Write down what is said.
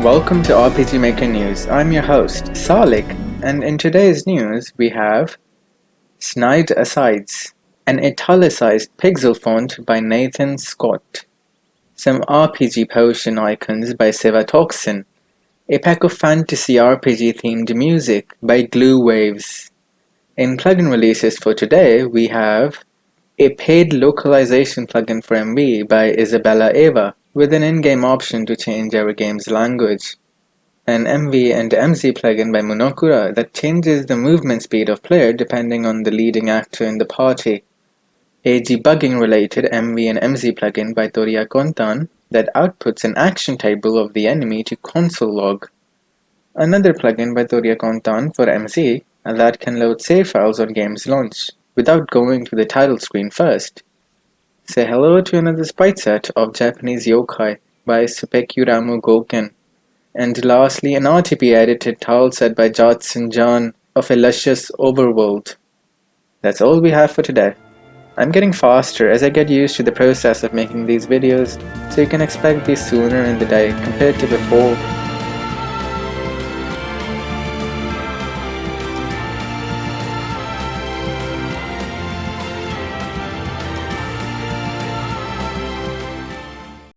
Welcome to RPG Maker News. I'm your host, Salik, and in today's news we have Snide Asides, an italicized pixel font by Nathan Scott, some RPG potion icons by Sevatoxin, a pack of fantasy RPG themed music by Glue Waves. In plugin releases for today we have a paid localization plugin for MV by Isabella Eva, with an in-game option to change our game's language. An MV and MZ plugin by Monokura that changes the movement speed of player depending on the leading actor in the party. A debugging related MV and MZ plugin by Toria Kontan that outputs an action table of the enemy to console log. Another plugin by Toria Kontan for MZ that can load save files on game's launch without going to the title screen first. Say hello to another Spriteset of Japanese Yokai by Supekuramu Goken. And lastly, an RTP edited tileset by Jotson John of a Luscious Overworld. That's all we have for today. I'm getting faster as I get used to the process of making these videos, so you can expect these sooner in the day compared to before.